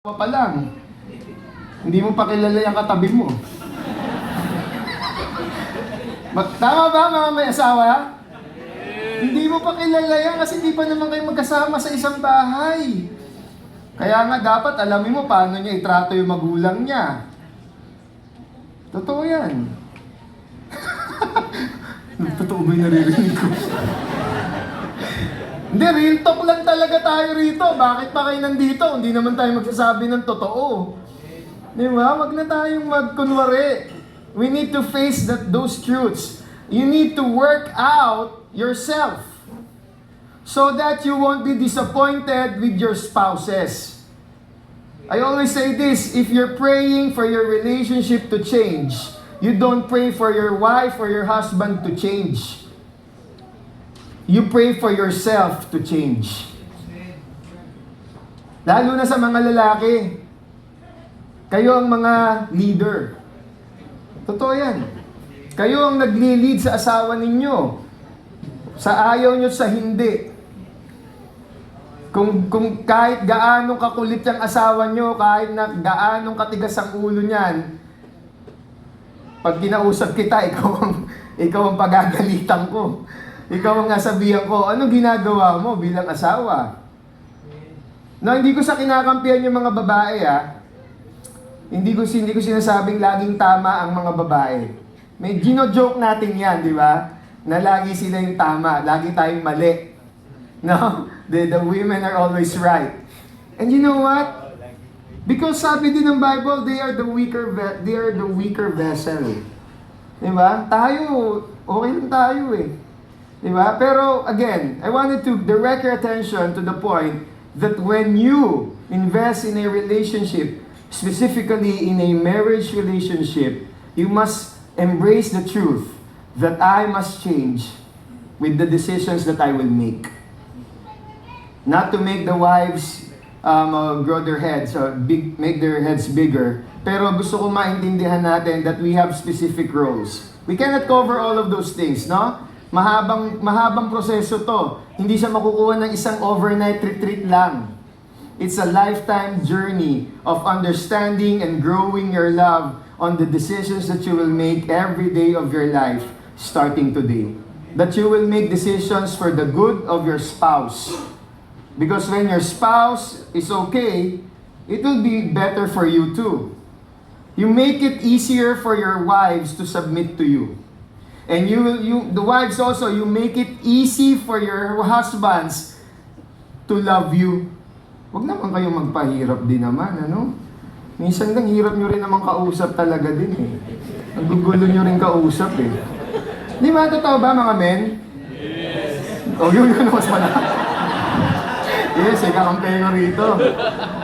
Pa lang, hindi mo pa kilala yung katabi mo. Tama ba mga may asawa? Hindi mo pa kilala yan kasi hindi pa naman kayo magkasama sa isang bahay. Kaya nga dapat alamin mo paano niya itrato yung magulang niya. Totoo yan. Totoo ba yung naririnig ko? Hindi, real talk lang talaga tayo rito. Bakit pa kayo nandito? Hindi naman tayo magsasabi ng totoo. Di ba? Wag na tayong magkunwari. We need to face those truths. You need to work out yourself so that you won't be disappointed with your spouses. I always say this, if you're praying for your relationship to change, you don't pray for your wife or your husband to change. You pray for yourself to change. Lalo na sa mga lalaki. Kayo ang mga leader. Totoo yan. Kayo ang nagli-lead sa asawa ninyo. Sa ayaw nyo, sa hindi. Kung kahit gaano kakulit yung asawa nyo, kahit na gaano katigas ang ulo niyan, pag kinausap kita, ikaw ang pagagalitan ko. Ikaw ang nasabihan ko, anong ginagawa mo bilang asawa? No, hindi ko sa kinakampihan yung mga babae, Hindi ko sinasabing laging tama ang mga babae. May gino-joke natin yan, di ba? Na lagi sila yung tama, lagi tayong mali. No? The women are always right. And you know what? Because sabi din ng Bible, they are the weaker vessel. Di ba? Tayo, okay lang tayo Diba? Pero again, I wanted to direct your attention to the point that when you invest in a relationship, specifically in a marriage relationship, you must embrace the truth that I must change with the decisions that I will make. Not to make the wives grow their heads or make their heads bigger, pero gusto ko maintindihan natin that we have specific roles. We cannot cover all of those things, no? Mahabang proseso to. Hindi siya makukuha ng isang overnight retreat lang. It's a lifetime journey of understanding and growing your love on the decisions that you will make every day of your life starting today. That you will make decisions for the good of your spouse. Because when your spouse is okay, it will be better for you too. You make it easier for your wives to submit to you. And the wives also, you make it easy for your husbands to love you. Huwag naman kayong magpahirap din naman, ano? Minsan lang, hirap nyo rin naman kausap talaga din Ang gugulo nyo rin kausap Di ba, totoo ba mga men? Yes! O, yun mas malaki. Yes, kakampi ko rito.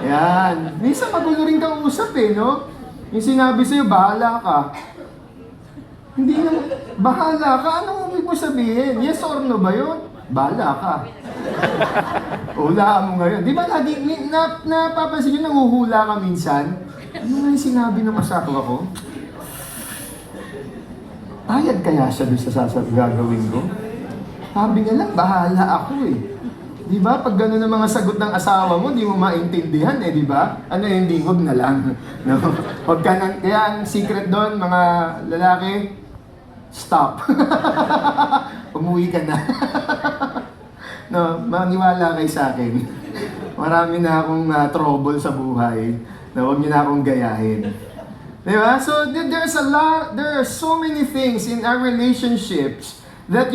Yan. Minsan magulo rin kausap no? Yung sinabi sa'yo, bahala ka. Hindi naman, bahala ka. Anong ibig mo sabihin? Yes or no ba yun? Bahala ka. Hulaan mo ngayon. Di ba lagi, napapansin nyo, nanguhula ka minsan? Ano nga yung sinabi ng asawa ko? Ayad kaya siya doon sa gagawin ko? Sabi niya lang, bahala ako Di ba? Pag gano'n ang mga sagot ng asawa mo, di mo maintindihan di ba? Ano yung huwag na lang. No? Huwag ka nang, kaya ang secret doon, mga lalaki, stop. Umuwi ka na. No, maniwala kayo sa akin. Marami na akong trouble sa buhay na huwag niyo na akong gayahin. Diba? So, there are so many things in our relationships that,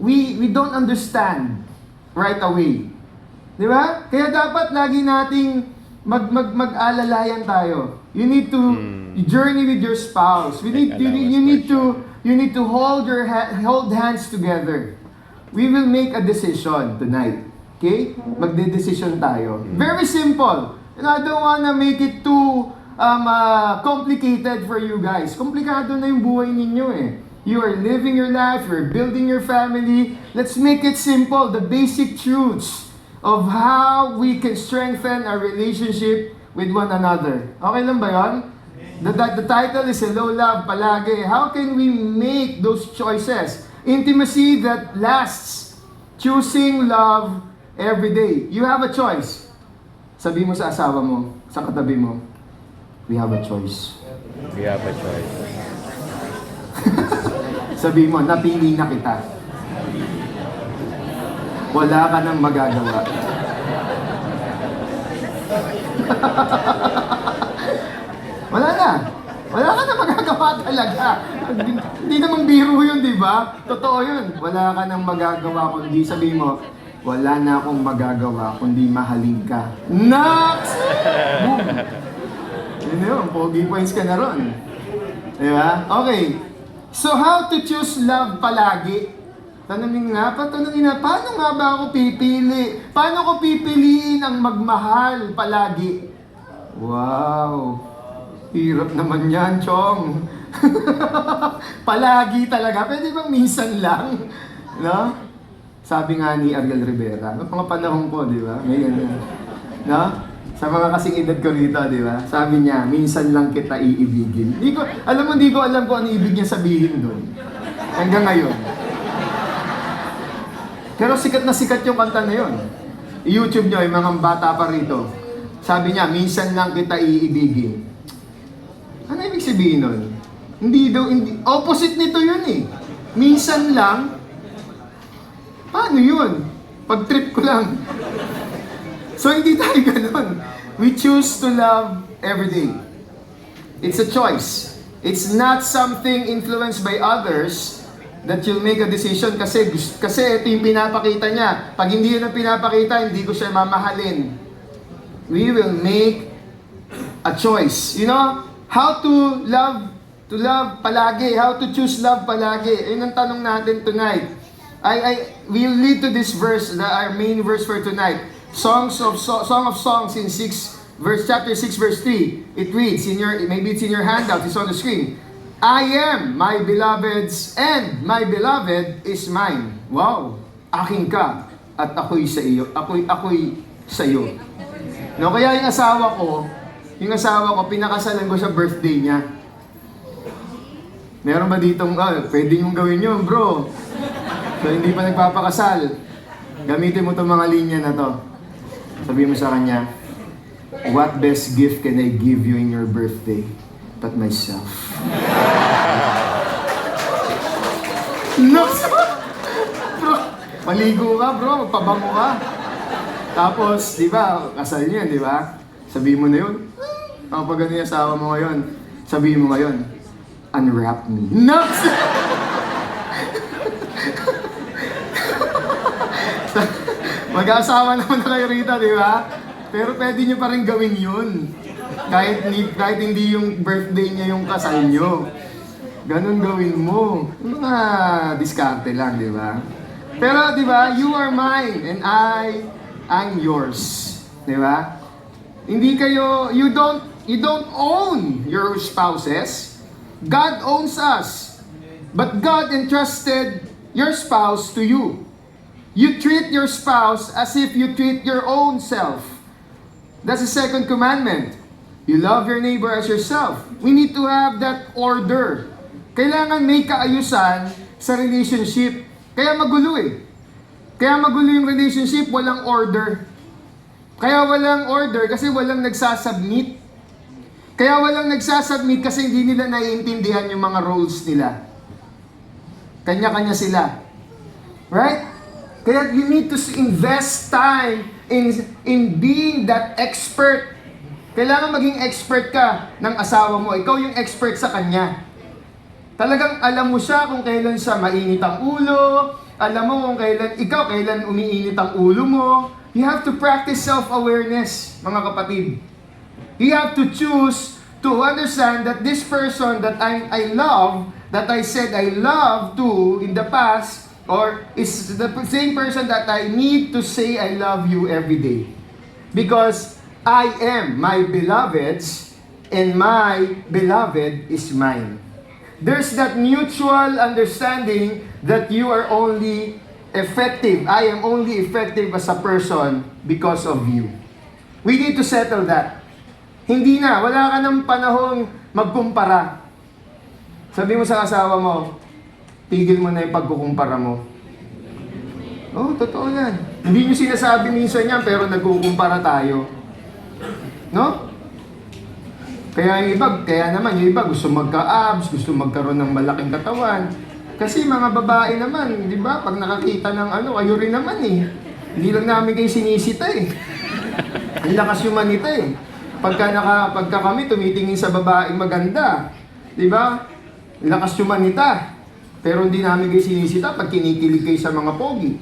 we don't understand right away. Diba? Kaya dapat lagi nating mag-alalayan tayo. You need to journey with your spouse. You need to hold hands together. We will make a decision tonight. Okay? Magde-decision tayo. Very simple. And I don't wanna make it too complicated for you guys. Komplikado na yung buhay ninyo You are living your life, you're building your family. Let's make it simple. The basic truths of how we can strengthen our relationship with one another. Okay lang ba yun? The title is Hello Love palagi. How can we make those choices? Intimacy that lasts. Choosing love every day. You have a choice. Sabi mo sa asawa mo, sa katabi mo, we have a choice. We have a choice. Sabi mo, napili na kita. Wala ka nang magagawa. Wala na. Wala ka nang magagawa talaga. Hindi namang biro yun, di ba? Totoo yun. Wala ka nang magagawa kundi sabi mo, wala na akong magagawa kundi mahalin ka. Next! Boom! Yun yun, pogi points ka na ron. Di ba? Okay. So how to choose love palagi? Tanungin nga, paano nga ba ako pipili? Paano ko pipiliin ang magmahal palagi? Wow! Hirap naman yan, Chong. Palagi talaga. Pwede bang minsan lang? No? Sabi nga ni Ariel Rivera, no, mga panahon ko, di ba? Ngayon na. No? Sa mga kasing edad ko rito, di ba? Sabi niya, minsan lang kita iibigin. Di ko alam kung ano ibig niya sabihin doon. Hanggang ngayon. Pero sikat na sikat yung kanta na yun. I-YouTube nyo, yung mga bata pa rito. Sabi niya, minsan lang kita iibigin. Ano ibig sabihin nun? Hindi, opposite nito yun eh. Minsan lang. Paano yun? Pag-trip ko lang. So hindi tayo ganun. We choose to love every day. It's a choice. It's not something influenced by others that you'll make a decision kasi ito yung pinapakita niya. Pag hindi yun ang pinapakita, hindi ko siya mamahalin. We will make a choice. You know, how to love palagi, how to choose love palagi. Ayun ang tanong natin tonight. We'll lead to this verse, our main verse for tonight. Song of Songs in chapter 6 verse 3. It reads maybe it's in your handout, it's on the screen. I am my beloved's and my beloved is mine. Wow, akin ka at ako'y sa iyo. Ako'y sa iyo. No, kaya yung asawa ko, pinakasalan ko sa birthday niya. Meron ba ditong, pwede nyo gawin yun, bro. So, hindi pa nagpapakasal. Gamitin mo itong mga linya na to. Sabihin mo sa kanya, what best gift can I give you in your birthday but myself? No! Bro, maligo ka, bro. Magpabango ka. Tapos, di ba, kasal niya, di ba? Sabihin mo na yun. Pag ano yung asawa mo ngayon, sabihin mo ngayon, unwrap me. No! Mag-aasawa naman na kayo rito, di ba? Pero pwede nyo pa rin gawin yun. Kahit hindi yung birthday niya yung kasal nyo. Ganun gawin mo. Yung mga diskarte lang, di ba? Pero, di ba, you are mine and I'm yours. Di ba? Hindi kayo, you don't own your spouses. God owns us. But God entrusted your spouse to you. You treat your spouse as if you treat your own self. That's the second commandment. You love your neighbor as yourself. We need to have that order. Kailangan may kaayusan sa relationship. Kaya magulo eh. Kaya magulo yung relationship, walang order. Kaya walang order kasi walang nagsasubmit. Kaya walang nagsasubmit kasi hindi nila naiintindihan yung mga roles nila. Kanya-kanya sila. Right? Kaya you need to invest time in being that expert. Kailangan maging expert ka ng asawa mo. Ikaw yung expert sa kanya. Talagang alam mo siya kung kailan siya mainit ang ulo. Alam mo kung kailan umiinit ang ulo mo. You have to practice self-awareness, mga kapatid. You have to choose to understand that this person that I love, that I said I love to in the past, or is the same person that I need to say I love you every day. Because I am my beloved's and my beloved is mine. There's that mutual understanding that you are only effective. I am only effective as a person because of you. We need to settle that. Hindi na, wala ka ng panahong magkumpara. Sabi mo sa asawa mo, tigil mo na yung pagkukumpara mo. Oh, totoo yan. Hindi nyo sinasabi minsan yan, pero nagkukumpara tayo. No? Kaya naman, yung iba gusto magka-abs, gusto magkaroon ng malaking katawan. Kasi mga babae naman, di ba, pag nakakita ng ano, kayo rin naman eh. Hindi lang namin kayo sinisita eh. Ang lakas yung manita eh. Pagka kami tumitingin sa babaeng maganda, di ba? Lakas yung manita. Pero hindi namin kayo sinisita pag kinikilig kayo sa mga pogi.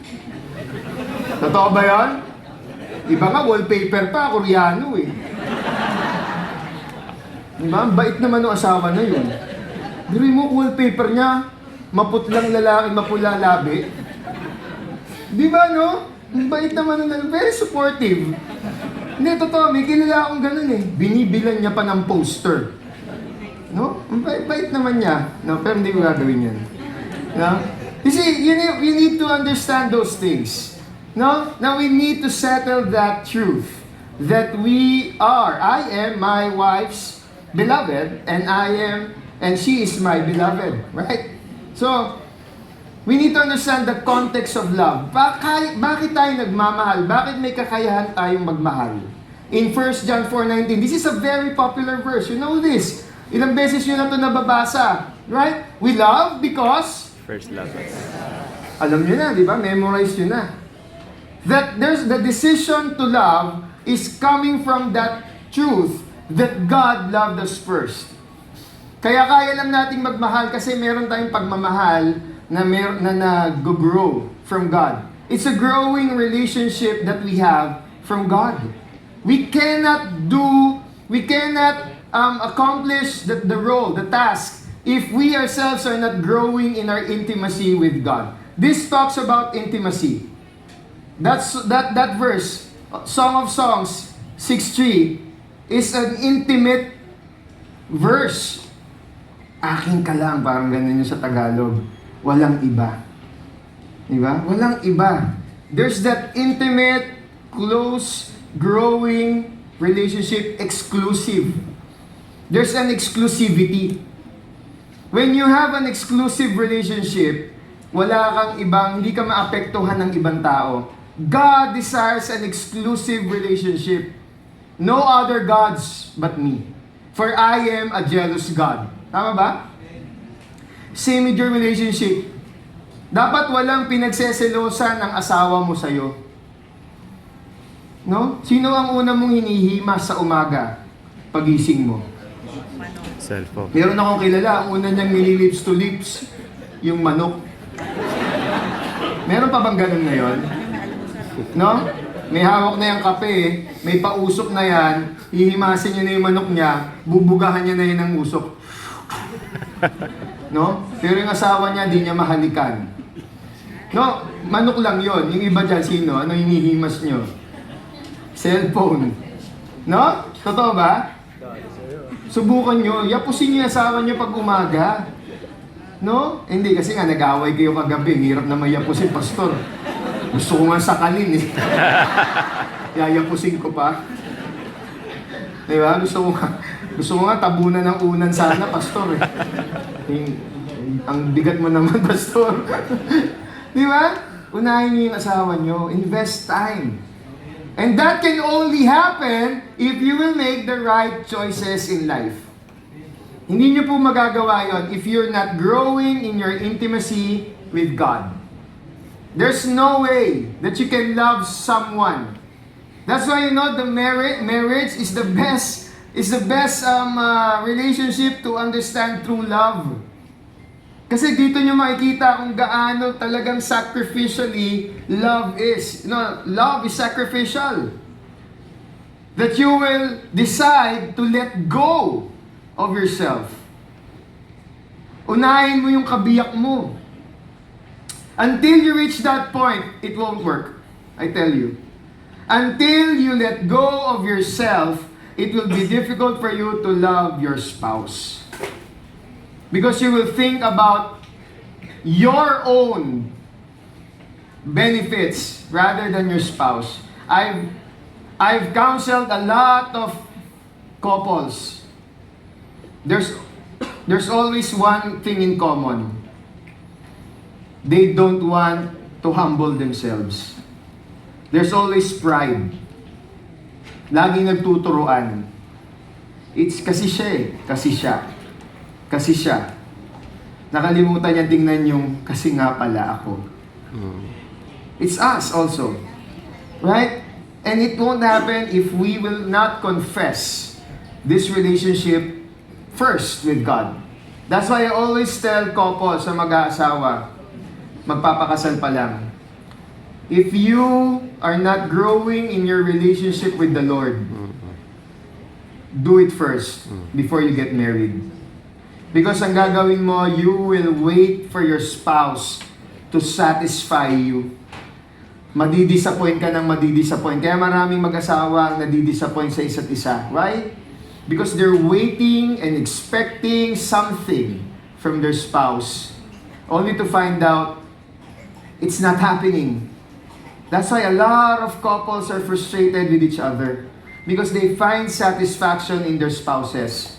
Totoo ba yan? Iba nga, wallpaper pa, Koreano eh. Diba? Ang bait naman ng asawa na yun. Diri mo, wallpaper niya, maputlang lalaki, mapula labi. Di ba, no? Ang bait naman ng lalaki. Very supportive. Hindi, totoo, may kilala akong ganun eh. Binibilan niya pa ng poster. No? Ang bait naman niya. No? Pero hindi ko gagawin yan. No? You see, you need to understand those things. No? Now we need to settle that truth. That I am my wife's beloved, and she is my beloved, right? So, we need to understand the context of love. Bakit tayo nagmamahal? Bakit may kakayahan tayong magmahal? In 1 John 4:19, this is a very popular verse. You know this. Ilang beses nyo na ito nababasa, right? We love because First love us. alam nyo na, di ba? Memorize nyo na. That there's the decision to love is coming from that truth that God loved us first. Kaya lang nating magmahal kasi meron tayong pagmamahal na nag-grow from God. It's a growing relationship that we have from God. We cannot accomplish the role, the task, if we ourselves are not growing in our intimacy with God. This talks about intimacy. That verse, Song of Songs 6:3, is an intimate verse. Akin ka lang, parang ganun yung sa Tagalog. Walang iba. Diba? Walang iba. There's that intimate, close, growing relationship, exclusive. There's an exclusivity. When you have an exclusive relationship, wala kang hindi ka maapektuhan ng ibang tao. God desires an exclusive relationship. No other gods but me. For I am a jealous God. Tama ba? Same with your relationship. Dapat walang pinagseselosan ng asawa mo sa'yo. No? Sino ang una mong hinihimas sa umaga? Pagising mo. Cellphone. Meron akong kilala, ang una niyang nililips to lips, yung manok. Meron pa bang ganun ngayon? No? May hawak na yung kape eh. May pausok na yan. Hihimasin niya na yung manok niya. Bubugahan niya na yun ng usok. No? Pero yung asawa niya, di niya mahalikan. No? Manok lang yon. Yung iba dyan, sino? Ano hinihimas niyo? Cellphone. No? Totoo ba? Subukan niyo. Yapusin niyo yung asawa niyo pag umaga. No? Hindi, kasi nga nag-away kayo kagabi. Hirap na mayapusin, pastor. Gusto ko nga sakalin eh. Yayapusin ko pa. Diba? Gusto ko nga tabunan ng unan sana, pastor eh. Ang bigat mo naman, pastor. Diba? Unahin niyo yung asawa niyo. Invest time. And that can only happen if you will make the right choices in life. Hindi niyo po magagawa yon if you're not growing in your intimacy with God. There's no way that you can love someone. That's why the marriage is the best relationship to understand true love. Kasi dito nyo makikita kung gaano talagang sacrificially love is. Love is sacrificial. That you will decide to let go of yourself. Unahin mo yung kabiyak mo. Until you reach that point, it won't work. I tell you. Until you let go of yourself, it will be difficult for you to love your spouse. Because you will think about your own benefits rather than your spouse. I've counseled a lot of couples. There's always one thing in common. They don't want to humble themselves. There's always pride. Laging nagtuturuan. It's kasi siya eh. Kasi siya. Kasi siya. Nakalimutan niya tingnan yung kasi nga pala ako. It's us also. Right? And it won't happen if we will not confess this relationship first with God. That's why I always tell couples sa mag-aasawa, magpapakasal pa lang, if you are not growing in your relationship with the Lord, do it first before you get married. Because ang gagawin mo, you will wait for your spouse to satisfy you. Madidisappoint ka ng madidisappoint. Kaya maraming mag-asawa ang nadidisappoint sa isa't isa. Right? Because they're waiting and expecting something from their spouse. Only to find out it's not happening. That's why a lot of couples are frustrated with each other. Because they find satisfaction in their spouses.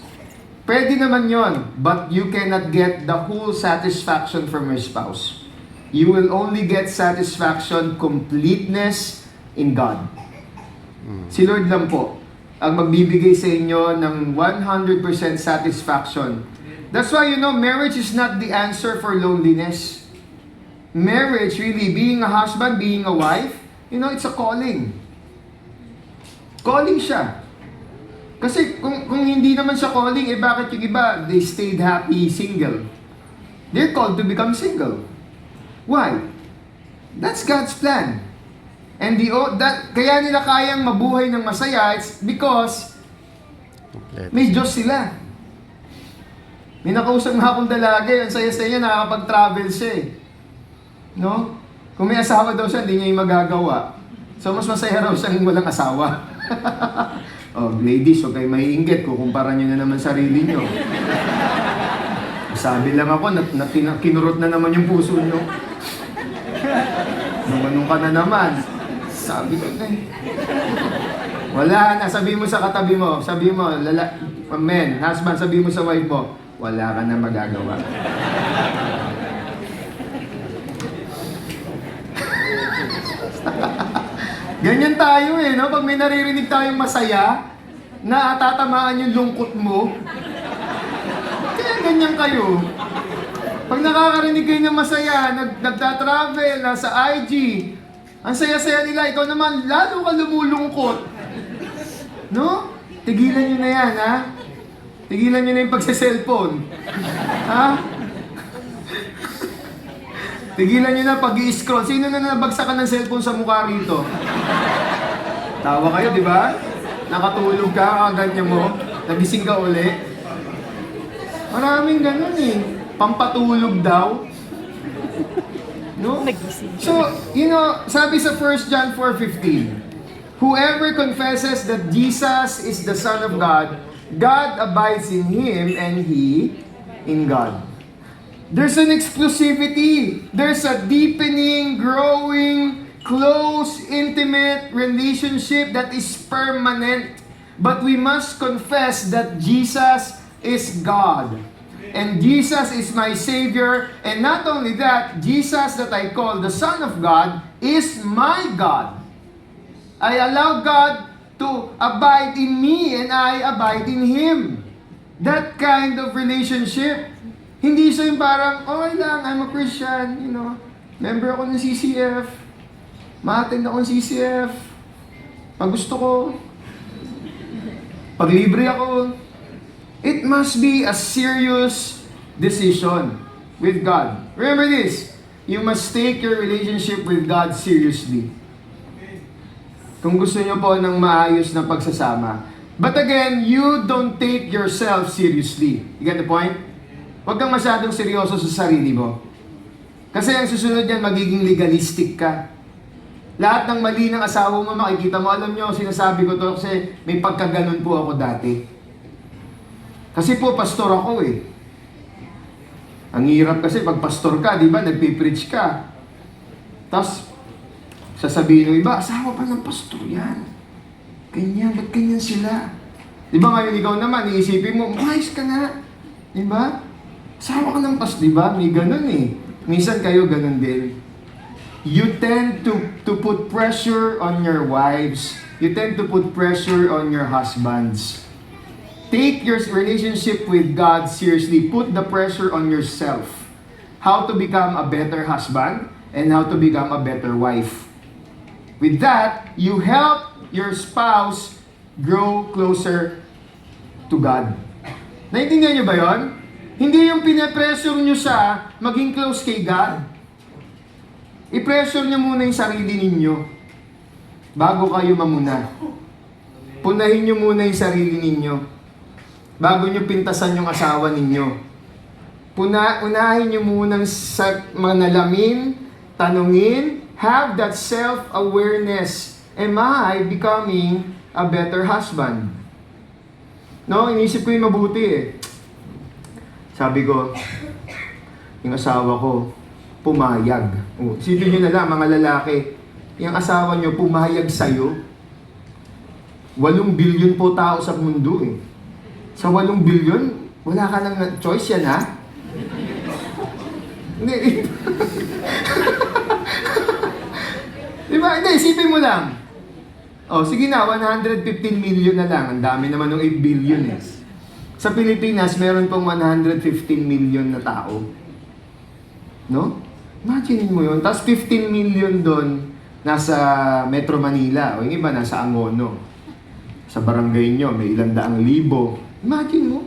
Pwede naman yon, but you cannot get the whole satisfaction from your spouse. You will only get satisfaction, completeness in God. Si Lord lang po ang magbibigay sa inyo ng 100% satisfaction. That's why, marriage is not the answer for loneliness. Marriage, really, being a husband, being a wife, it's a calling. Calling siya. Kasi kung hindi naman siya calling, bakit yung iba, they stayed happy single? They're called to become single. Why? That's God's plan. And kaya nila kayang mabuhay ng masaya, it's because may Diyos sila. May nakausap nga akong dalaga, ang saya-saya, nakakapag-travel siya eh. No? Kung may asawa daw siya, hindi niya yung magagawa. So, mas masaya raw siyang walang asawa. Oh, ladies, huwag kayo maiinggit. Kukumpara nyo na naman sarili nyo. Sabi lang ako, kinurot na naman yung puso nyo. Namanong ka na naman. Sabi ko na eh. Wala na, sabi mo sa katabi mo. Sabi mo, men, husband, sabi mo sa wife mo, wala ka na magagawa. Ganyan tayo eh, no? Pag may naririnig tayong masaya, na tatamaan yung lungkot mo, kaya ganyan kayo. Pag nakakarinig kayo ng masaya, nagta-travel, nasa IG, ang saya-saya nila, ikaw naman, lalo ka lumulungkot. No? Tigilan nyo na yan, ha? Tigilan nyo na yung pagsa-cellphone. Ha? Tigilan nyo na pag-i-scroll. Sino na nabagsakan ng cellphone sa mukha rito? Tawa kayo, di ba? Nakatulog ka, ganyan mo, nagising ka uli. Maraming ganun eh. Pampatulog daw. No? So, sabi sa 1 John 4:15, whoever confesses that Jesus is the Son of God, God abides in him and he in God. There's an exclusivity. There's a deepening, growing, close, intimate relationship that is permanent. But we must confess that Jesus is God. And Jesus is my Savior. And not only that, Jesus that I call the Son of God is my God. I allow God to abide in me and I abide in Him. That kind of relationship. Hindi siya yung parang, okay lang, I'm a Christian, member ako ng CCF, ma-attend ako ng CCF, pag gusto ko, pag libre ako. It must be a serious decision with God. Remember this, you must take your relationship with God seriously. Kung gusto niyo po ng maayos na pagsasama. But again, you don't take yourself seriously. You get the point? Huwag kang masyadong seryoso sa sarili mo. Kasi ang susunod yan, magiging legalistic ka. Lahat ng mali ng asawa mo, makikita mo, alam nyo, sinasabi ko to kasi may pagkaganon po ako dati. Kasi po, pastor ako eh. Ang hirap kasi pag pastor ka, di ba, nagpipreach ka. Tapos, sasabihin ng iba, asawa pa ng pastor yan. Ganyan, ba't ganyan sila? Di ba ngayon ikaw naman, iisipin mo, maayos ka nga. Di ba? Asawa ka ng pastor, di ba? May ganun eh. Minsan kayo ganun din. You tend to put pressure on your wives. You tend to put pressure on your husbands. Take your relationship with God seriously. Put the pressure on yourself. How to become a better husband and how to become a better wife. With that, you help your spouse grow closer to God. Naintindihan niyo ba yon? Hindi yung pinapressure niyo siya maging close kay God. I-pressure niyo muna yung sarili ninyo bago kayo mamuna. Punahin niyo muna yung sarili ninyo bago niyo pintasan yung asawa ninyo. Unahin niyo munang manalamin, tanungin, have that self-awareness. Am I becoming a better husband? No, inisip ko yung mabuti eh. Sabi ko, yung asawa ko, pumayag. Isipin nyo na lang, mga lalaki, yung asawa nyo pumayag sa'yo. 8 billion po tao sa mundo eh. Sa 8 billion, wala ka nang choice yan ha? Hindi. Diba? Hindi, isipin mo lang. Oh, sige na, 115 million na lang. Ang dami naman ng 8 billion eh. Sa Pilipinas, meron pong 115 million na tao. No? Imagine mo yun. Tapos 15 million doon nasa Metro Manila. O yung iba nasa Angono. Sa barangay nyo, may 100,000. Imagine mo,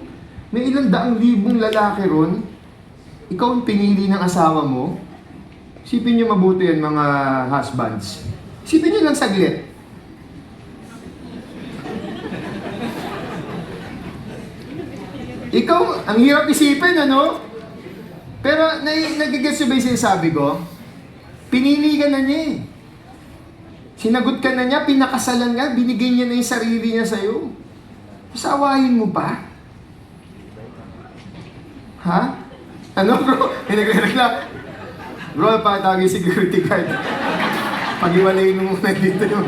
may 100,000 lalaki ron. Ikaw ang pinili ng asawa mo. Isipin nyo mabuti yan, mga husbands. Isipin nyo lang saglit. Ikaw, ang hirap isipin, ano? Pero nagigets nyo ba yung sinasabi ko? Pinili ka na niya eh. Sinagot ka na niya, pinakasalan nga, binigay niya na yung sarili niya sa'yo. Pasawahin mo pa? Ha? Ano bro? Pinagre-reklam. Bro, patawag yung security guard. Pag-iwalayin mo muna dito yung...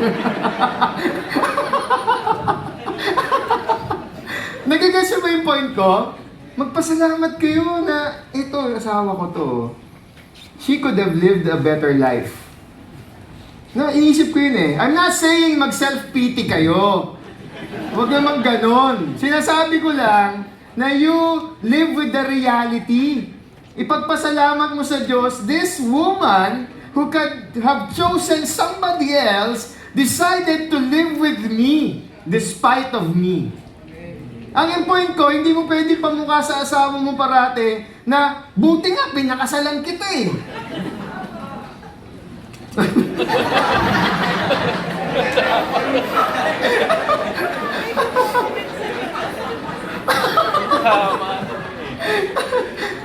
Nagigets nyo ba yung point ko? Magpasalamat kayo na ito, asawa ko to. She could have lived a better life. No, iniisip ko yun eh. I'm not saying mag-self-pity kayo. Huwag naman ganon. Sinasabi ko lang na you live with the reality. Ipagpasalamat mo sa Diyos, this woman who could have chosen somebody else decided to live with me despite of me. Ang point ko, hindi mo pwede pamukha sa asawa mo parate na buti nga, pinakasalan kita eh.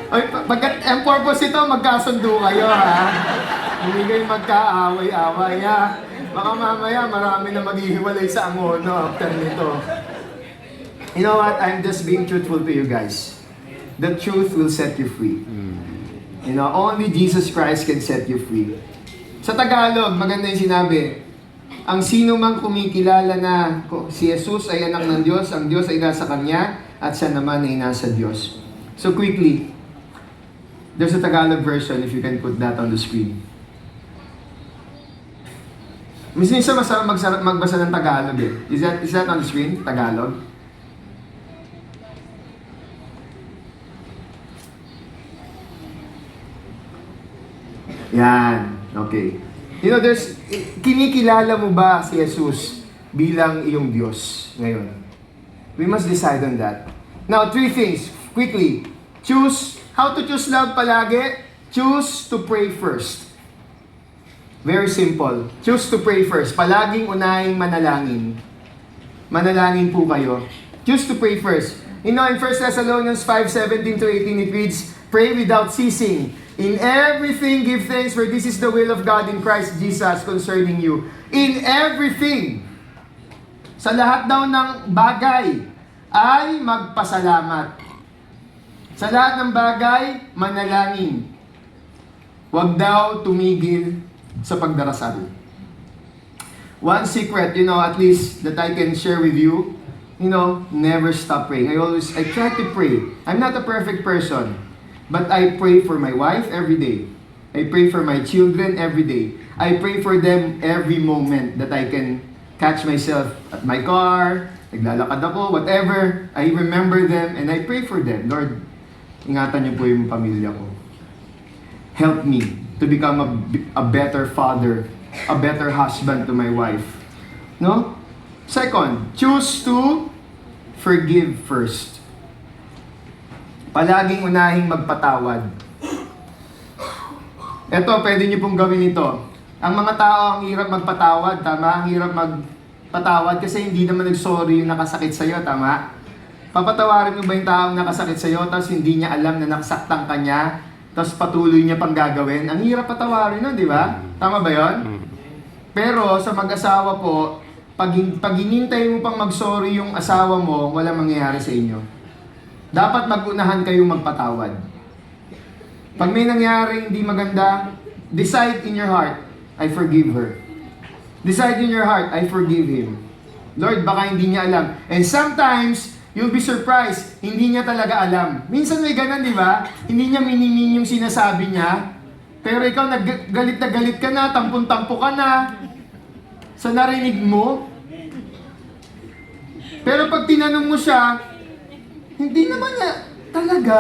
Ay, ang purpose ito, magkasundo kayo ha. Hindi kayo magkaaway-away ha. Baka mamaya marami na maghihiwalay sa Angono after nito. You know what? I'm just being truthful to you guys. The truth will set you free. You know, only Jesus Christ can set you free. Sa Tagalog, maganda yung sinabi, ang sino mang kumikilala na si Jesus ay anak ng Diyos, ang Diyos ay nasa Kanya, at siya naman ay nasa Diyos. So quickly, there's a Tagalog version if you can put that on the screen. Minsan isa magbasa ng Tagalog eh. Is that on the screen? Tagalog? Yan. Okay. You know, kinikilala mo ba si Jesus bilang iyong Diyos ngayon? We must decide on that. Now, 3 things. Quickly. Choose. How to choose love palagi? Choose to pray first. Very simple. Choose to pray first. Palaging unahing manalangin. Manalangin po kayo. Choose to pray first. You know, in 1 Thessalonians 5:17-18, it reads, pray without ceasing. In everything, give thanks, for this is the will of God in Christ Jesus concerning you. In everything. Sa lahat daw ng bagay, ay magpasalamat. Sa lahat ng bagay, manalangin. Huwag daw tumigil sa pagdarasal. One secret, you know, at least that I can share with you, you know, never stop praying. I try to pray. I'm not a perfect person. But I pray for my wife every day. I pray for my children every day. I pray for them every moment that I can catch myself at my car, naglalakad ako, whatever, I remember them and I pray for them. Lord, ingatan niyo po yung pamilya ko. Help me to become a better father, a better husband to my wife. No? Second, choose to forgive first. Palaging unahing magpatawad. Ito, pwede niyo pong gawin ito. Ang mga tao, ang hirap magpatawad, tama? Ang hirap magpatawad kasi hindi naman nag-sorry yung nakasakit sa'yo, tama? Papatawarin mo ba yung taong nakasakit sa'yo tapos hindi niya alam na nakasaktan ka niya tapos patuloy niya pang gagawin? Ang hirap patawarin nun, di ba? Tama ba yon? Pero sa mag-asawa po, pag hinintay mo pang mag-sorry yung asawa mo, walang mangyayari sa inyo. Dapat mag-unahan kayong magpatawad. Pag may nangyari hindi maganda, decide in your heart, I forgive her. Decide in your heart, I forgive him. Lord, baka hindi niya alam. And sometimes, you'll be surprised, hindi niya talaga alam. Minsan may ganun, di ba? Hindi niya minimin yung sinasabi niya, pero ikaw naggalit na galit ka na, tampon-tampo ka na, sa narinig mo. Pero pag tinanong mo siya, hindi naman niya, talaga?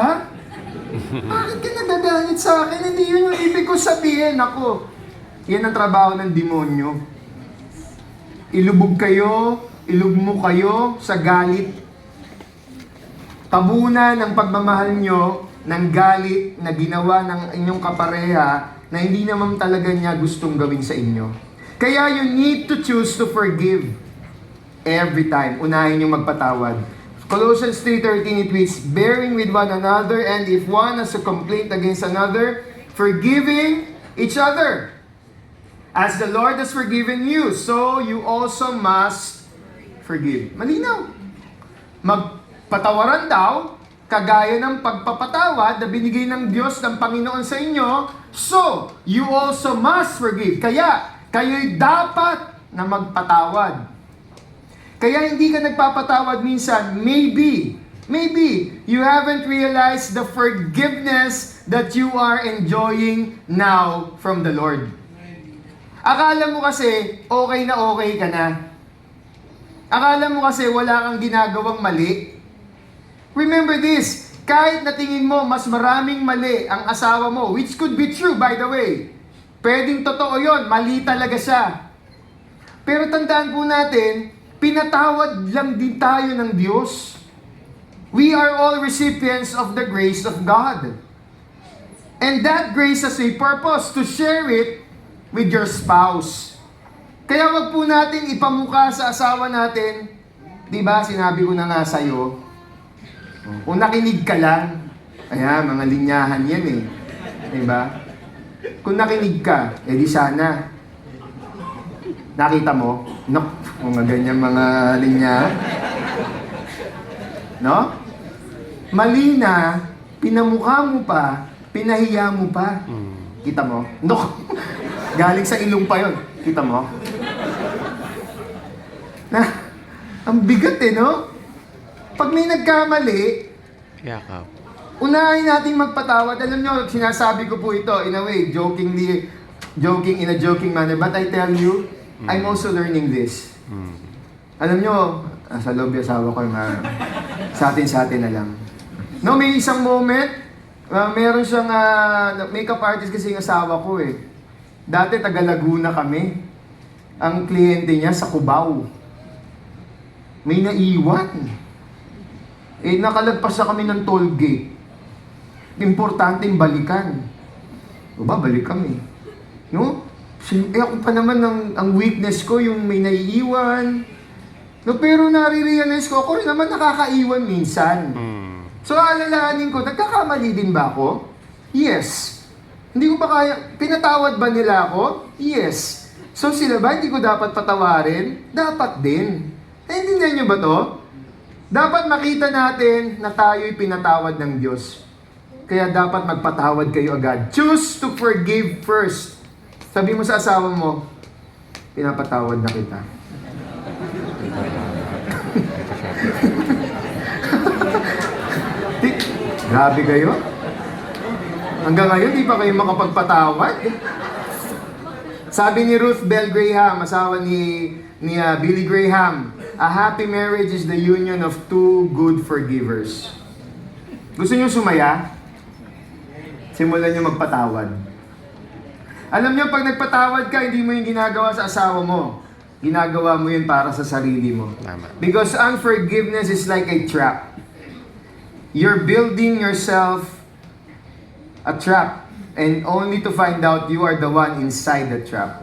Bakit ka nagagalit sa akin? Hindi yun yung ibig ko sabihin. Ako, yan ang trabaho ng demonyo. Ilubog kayo, ilugmo kayo sa galit. Tabunan ng pagmamahal nyo ng galit na ginawa ng inyong kapareha na hindi naman talaga niya gustong gawin sa inyo. Kaya you need to choose to forgive every time. Unahin yung magpatawad. Colossians 3:13 it reads, bearing with one another, and if one has a complaint against another, forgiving each other. As the Lord has forgiven you, so you also must forgive. Malinaw. Magpatawaran daw, kagaya ng pagpapatawad na binigay ng Diyos ng Panginoon sa inyo, so you also must forgive. Kaya, kayo'y dapat na magpatawad. Kaya hindi ka nagpapatawad minsan, maybe you haven't realized the forgiveness that you are enjoying now from the Lord. Akala mo kasi okay ka na. Akala mo kasi wala kang ginagawang mali. Remember this, kahit na tingin mo mas maraming mali ang asawa mo, which could be true by the way, pwedeng totoo yon, mali talaga siya. Pero tandaan po natin, pinatawad lang din tayo ng Diyos. We are all recipients of the grace of God. And that grace has a purpose to share it with your spouse. Kaya wag po natin ipamukha sa asawa natin, di ba, sinabi ko na nga sa'yo, kung nakinig ka lang, ayan, mga linyahan yan eh. Di ba? Kung nakinig ka, edi sana, nakita mo, mga ganyan mga linya. No? Mali na, pinamukha mo pa, pinahiya mo pa. Kita mo? No. Galing sa ilong pa yon. Kita mo? Na, ang bigat eh, no? Pag may nagkamali, Yakap. unahin natin magpatawad. Alam nyo, sinasabi ko po ito, in a way, joking in a joking manner. But I tell you, I'm also learning this. Alam nyo, sa loob yung asawa ko, sa atin na lang. No, may isang moment, meron siyang makeup artist kasi yung asawa ko eh. Dati taga Laguna kami. Ang kliyente niya sa Cubao. May naiwan. Eh, nakalagpas na kami ng toll gate. Importante yung balikan. O ba, balik kami. No? Eh, ako pa naman, ang weakness ko, yung may naiiwan. No, pero nare-realize ko, ako naman nakakaiwan minsan. So, alalahanin ko, nagkakamali din ba ako? Yes. Hindi ko ba kaya, pinatawad ba nila ako? Yes. So, sila ba, hindi ko dapat patawarin? Dapat din. Naintindihan nyo ba to? Dapat makita natin na tayo'y pinatawad ng Diyos. Kaya dapat magpatawad kayo agad. Choose to forgive first. Sabi mo sa asawa mo, pinapatawad na kita. Grabe kayo. Hanggang ngayon, di pa kayo makapagpatawad. Sabi ni Ruth Bell Graham, asawa ni Billy Graham, A happy marriage is the union of two good forgivers. Gusto niyo sumaya? Simulan niyo magpatawad. Alam niyo, pag nagpatawad ka, hindi mo yung ginagawa sa asawa mo. Ginagawa mo yun para sa sarili mo. Tama. Because unforgiveness is like a trap. You're building yourself a trap, and only to find out you are the one inside the trap.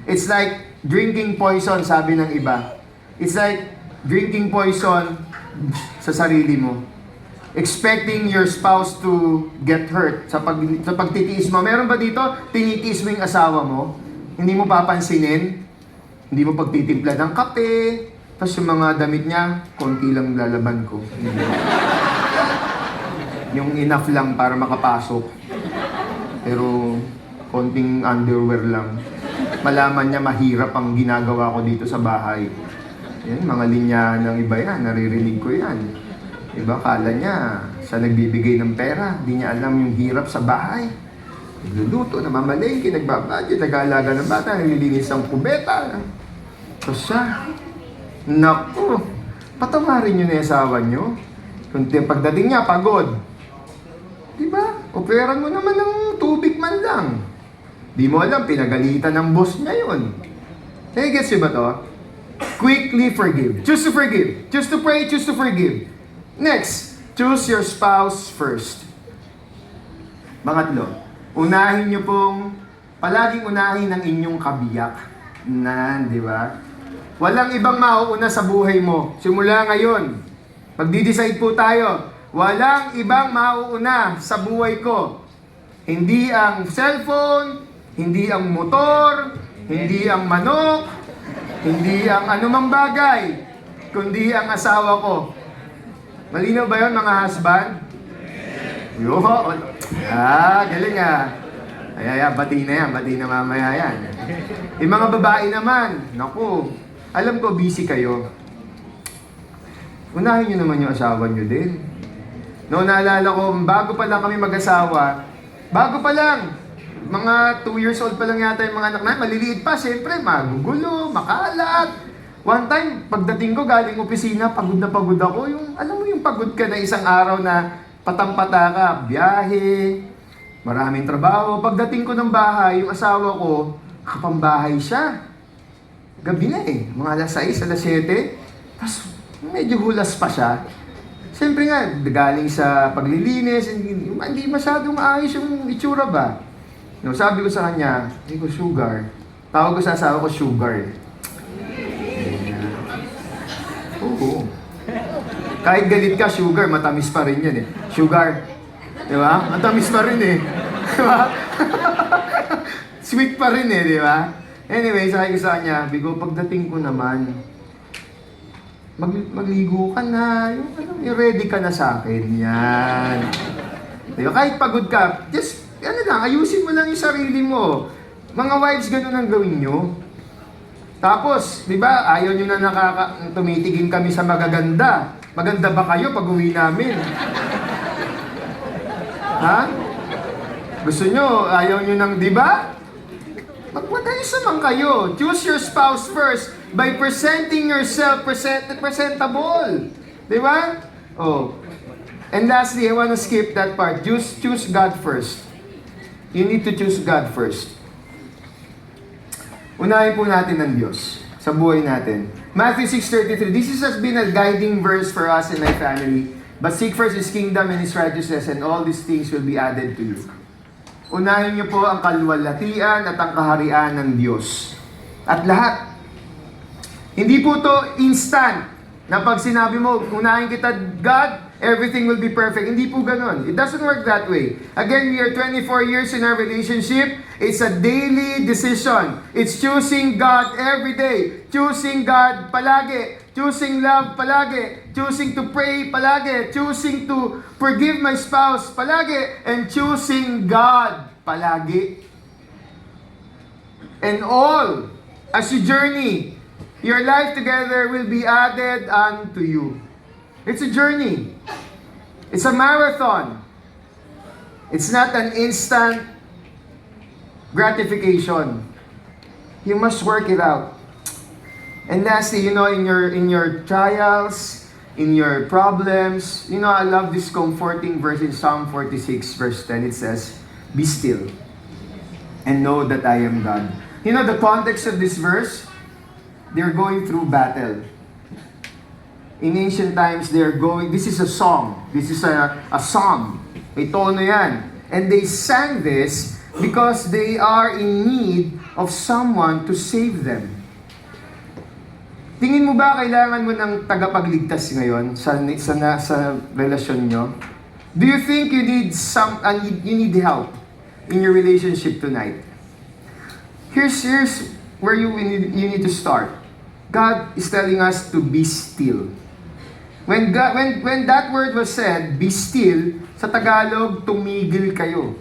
It's like drinking poison, sabi ng iba. It's like drinking poison sa sarili mo. Expecting your spouse to get hurt sa pagtitiis mo. Meron ba dito, tinitiis mo yung asawa mo? Hindi mo papansinin? Hindi mo pagtitimpla ng kape? Tapos yung mga damit niya, konti lang lalaban ko. Yung enough lang para makapasok. Pero konting underwear lang. Malaman niya mahirap ang ginagawa ko dito sa bahay. Yan, mga linya ng iba yan, naririnig ko yan. Diba, kala niya, sa nagbibigay ng pera, di niya alam yung hirap sa bahay. Nagluluto, namamalengke, nagbabadget, nag-aalaga ng bata, naglilinis ng kubeta. Tapos siya, naku, patawarin niyo na yung asawa niyo. Kung pagdating niya, pagod. Diba? Operan mo naman ng tubig man lang. Di mo alam, pinagalitan ng boss niya yun. Gets niyo ba to? Quickly forgive. Choose to forgive. Choose to pray, choose to forgive. Next, choose your spouse first. Pangatlo, unahin niyo pong, palaging unahin ang inyong kabiyak. Di ba? Walang ibang mauuna sa buhay mo. Simula ngayon, magdi-decide po tayo, walang ibang mauuna sa buhay ko. Hindi ang cellphone, hindi ang motor, hindi ang manok, hindi ang anumang bagay, kundi ang asawa ko. Malinaw ba yun, mga husband? Yo, galing ah. Ay, bati na yan, bati na mamaya yan. Yung mga babae naman, naku, alam ko busy kayo. Unahin nyo naman yung asawa nyo din. No, naalala ko, bago pa lang kami mag-asawa, bago pa lang, mga 2 years old pa lang yata yung mga anak na, maliliit pa, siyempre, magugulo, makalat. One time, pagdating ko galing opisina, pagod na pagod ako. Yung, alam mo yung pagod ka na isang araw na patampata ka, biyahe, maraming trabaho. Pagdating ko ng bahay, yung asawa ko, kapambahay siya. Gabi na eh, mga alas 6, alas 7. Tapos medyo hulas pa siya. Siyempre nga, galing sa paglilinis, hindi masyadong ayos yung itsura ba? No, sabi ko sa kanya, hindi ko sugar. Tawag ko sa asawa ko sugar. Oo. Kahit galit ka, sugar, matamis pa rin yan eh. Sugar. Di ba? Matamis pa rin eh. Di ba? Sweet pa rin eh, di ba? Anyway, sabi ko sa kanya, Bigo, pagdating ko naman, magligo ka na, yung ready ka na sa akin. Yan. Di ba? Kahit pagod ka, just, ayusin mo lang yung sarili mo. Mga wives, ganun ang gawin nyo. Tapos, di ba, ayaw nyo na tumitigin kami sa magaganda. Maganda ba kayo pag uwi namin? Ha? Gusto nyo, ayaw nyo ng, di ba? Magmatayos naman kayo. Choose your spouse first by presenting yourself presentable. Di ba? Oh. And lastly, I want to skip that part. Choose God first. You need to choose God first. Unahin po natin ng Diyos sa buhay natin. Matthew 6:33. This has been a guiding verse for us and my family. But seek first His kingdom and His righteousness, and all these things will be added to you. Unahin niyo po ang kaluwalhatian at ang kaharian ng Diyos. At lahat. Hindi po to instant na pag sinabi mo, unahin kita God, everything will be perfect. Hindi po ganun. It doesn't work that way. Again, we are 24 years in our relationship. It's a daily decision. It's choosing God every day. Choosing God palagi. Choosing love palagi. Choosing to pray palagi. Choosing to forgive my spouse palagi. And choosing God palagi. And all, as you journey, your life together will be added unto you. It's a journey. It's a marathon. It's not an instant gratification. You must work it out. And lastly, in your trials, in your problems, I love this comforting verse in Psalm 46 verse 10. It says, "Be still and know that I am God." The context of this verse, they're going through battle. In ancient times, this is a song. This is a psalm. May tono yan. And they sang this because they are in need of someone to save them. Tingin mo ba kailangan mo ng tagapagligtas ngayon sa relasyon nyo? Do you think you need help in your relationship tonight? Here's where you need to start. God is telling us to be still. When that word was said, be still, sa Tagalog, tumigil kayo.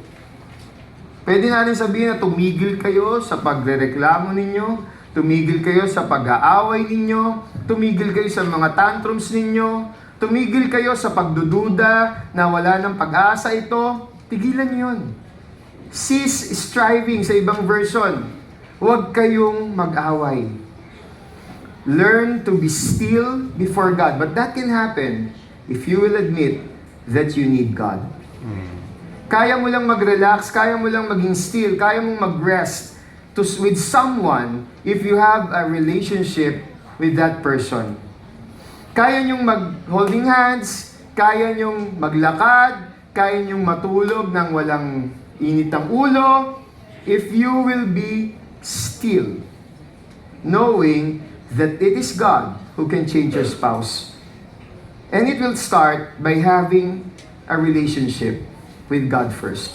Pwede natin sabihin na tumigil kayo sa pagrereklamo ninyo, tumigil kayo sa pag-aaway ninyo, tumigil kayo sa mga tantrums ninyo, tumigil kayo sa pagdududa na wala ng pag-asa ito. Tigilan yun. Cease striving sa ibang version. Huwag kayong mag-away. Learn to be still before God. But that can happen if you will admit that you need God. Kaya mo lang mag-relax, kaya mo lang maging still, kaya mong mag-rest with someone if you have a relationship with that person. Kaya nyong mag-holding hands, kaya nyong maglakad, kaya nyong matulog ng walang init ang ulo, if you will be still, knowing that it is God who can change your spouse. And it will start by having a relationship with God first.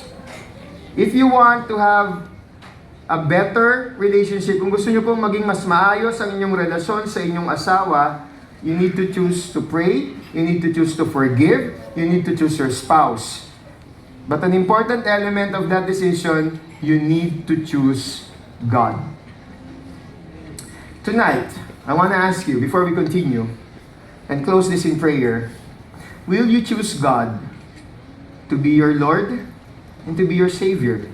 If you want to have a better relationship, kung gusto nyo pong maging mas maayos ang inyong relasyon sa inyong asawa, you need to choose to pray, you need to choose to forgive, you need to choose your spouse. But an important element of that decision, you need to choose God. Tonight, I want to ask you, before we continue and close this in prayer, will you choose God to be your Lord and to be your Savior?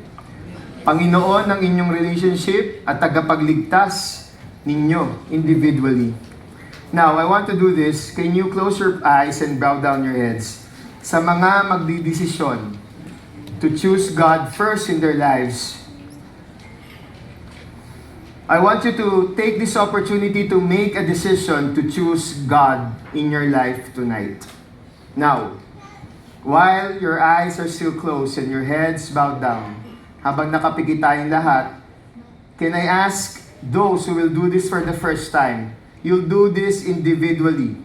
Panginoon ng inyong relationship at tagapagligtas ninyo individually. Now, I want to do this. Can you close your eyes and bow down your heads? Sa mga magdidesisyon to choose God first in their lives, I want you to take this opportunity to make a decision to choose God in your life tonight. Now, while your eyes are still closed and your heads bowed down, habang nakapikit tayong lahat, can I ask those who will do this for the first time, you'll do this individually.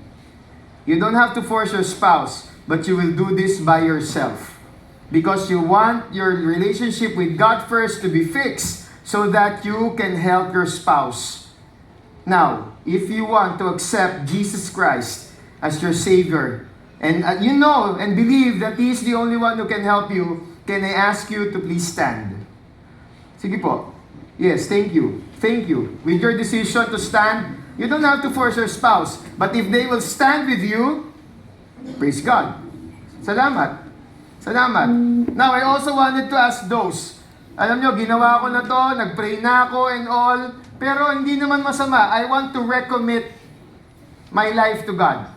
You don't have to force your spouse, but you will do this by yourself. Because you want your relationship with God first to be fixed so that you can help your spouse. Now, if you want to accept Jesus Christ as your Savior, and you know and believe that He is the only one who can help you, can I ask you to please stand? Sige po. Yes, thank you. Thank you. With your decision to stand, you don't have to force your spouse. But if they will stand with you, praise God. Salamat. Salamat. Now, I also wanted to ask those, alam nyo, ginawa ko na to, nag-pray na ako and all, pero hindi naman masama. I want to recommit my life to God.